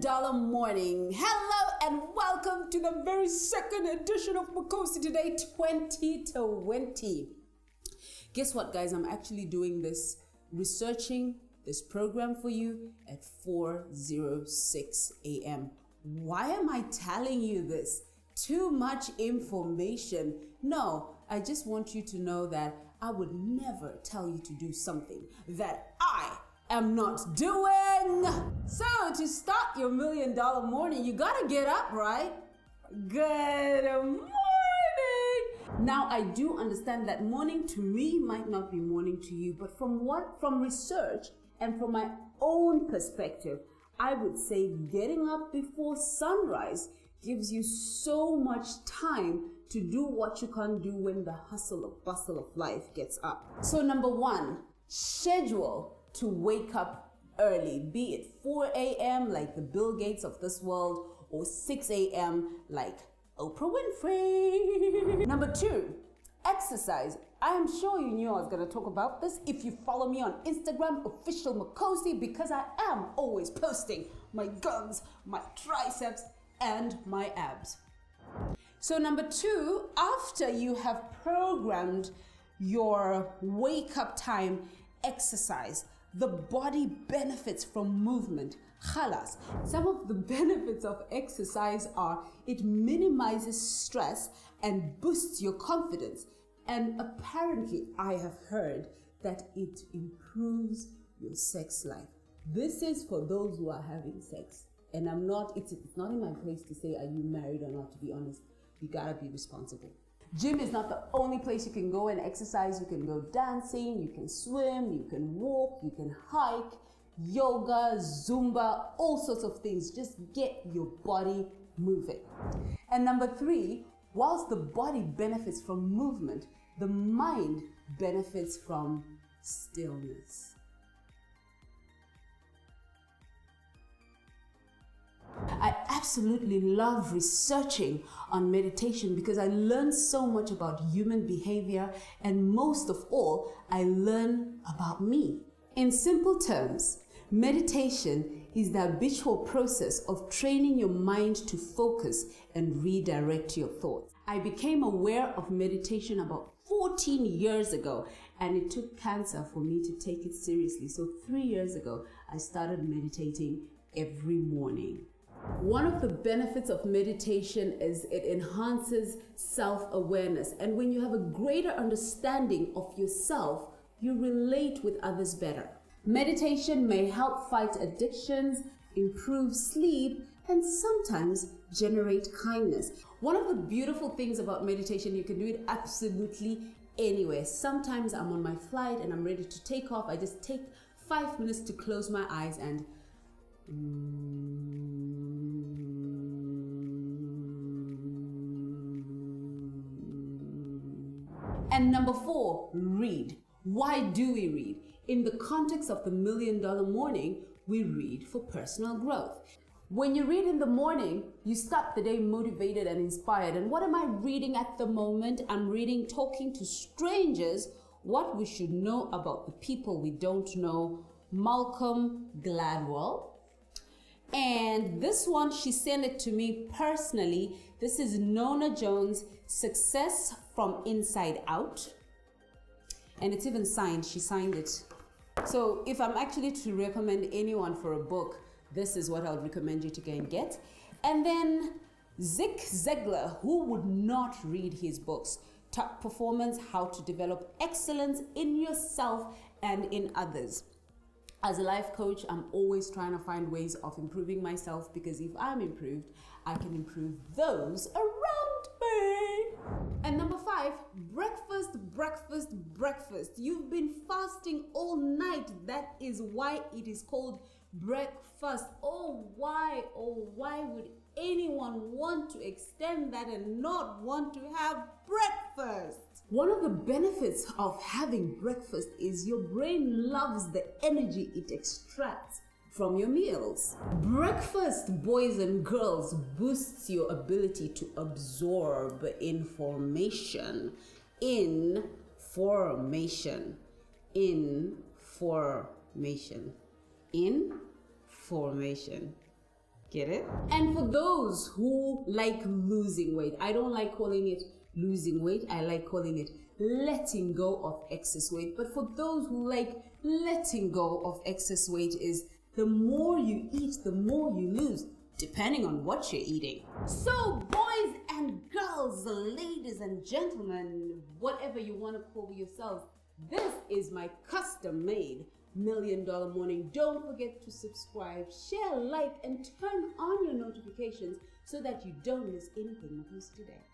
$1,000,000 morning. Hello and welcome to the very second edition of Makosi today, 2020. Guess what, guys? I'm actually doing this, researching this program for you at 4:06 a.m. Why am I telling you this? Too much information. No, I just want you to know that I would never tell you to do something that I am not doing. So to start your $1,000,000 morning, you gotta get up, right? Good morning. Now I do understand that morning to me might not be morning to you, but from research and from my own perspective, I would say getting up before sunrise gives you so much time to do what you can't do when the hustle and bustle of life gets up. So number one, schedule to wake up early, be it 4 a.m. like the Bill Gates of this world or 6 a.m. like Oprah Winfrey. Number two, exercise. I am sure you knew I was going to talk about this if you follow me on Instagram, official Makosi, because I am always posting my guns, my triceps, and my abs. So number two, after you have programmed your wake up time exercise, the body benefits from movement. Khalas. Some of the benefits of exercise are it minimizes stress and boosts your confidence. And apparently I have heard that it improves your sex life. This is for those who are having sex. And it's not in my place to say, are you married or not, to be honest. You gotta be responsible. Gym is not the only place you can go and exercise. You can go dancing, you can swim, you can walk, you can hike, yoga, Zumba, all sorts of things. Just get your body moving. And number three, whilst the body benefits from movement, the mind benefits from stillness. I absolutely love researching on meditation because I learn so much about human behavior, and most of all, I learn about me. In simple terms, meditation is the habitual process of training your mind to focus and redirect your thoughts. I became aware of meditation about 14 years ago, and it took cancer for me to take it seriously. So 3 years ago, I started meditating every morning. One of the benefits of meditation is it enhances self-awareness. And when you have a greater understanding of yourself, you relate with others better. Meditation may help fight addictions, improve sleep, and sometimes generate kindness. One of the beautiful things about meditation, you can do it absolutely anywhere. Sometimes I'm on my flight and I'm ready to take off. I just take 5 minutes to close my eyes and And number four, read. Why do we read? In the context of the $1,000,000 morning, we read for personal growth. When you read in the morning, you start the day motivated and inspired. And what am I reading at the moment? I'm reading Talking to Strangers, What We Should Know About the People We Don't Know, Malcolm Gladwell. And this one, she sent it to me personally. This is Nona Jones, Success from Inside Out. And it's even signed. She signed it. So if I'm actually to recommend anyone for a book, this is what I would recommend you to go and get. And then Zig Ziglar, who would not read his books? Top Performance, How to Develop Excellence in Yourself and in Others. As a life coach, I'm always trying to find ways of improving myself, because if I'm improved, I can improve those around me. And number five, breakfast. You've been fasting all night. That is why it is called breakfast. Oh, why would anyone want to extend that and not want to have breakfast? One of the benefits of having breakfast is your brain loves the energy it extracts from your meals. Breakfast, boys and girls, boosts your ability to absorb information. Information. Get it? And for those who like losing weight, I don't like calling it losing weight. I like calling it letting go of excess weight. But for those who like letting go of excess weight, is the more you eat, the more you lose, depending on what you're eating. So boys and girls, ladies and gentlemen, whatever you want to call yourselves, this is my custom-made $1 Million Morning. Don't forget to subscribe, share, like, and turn on your notifications so that you don't miss anything Makosi today.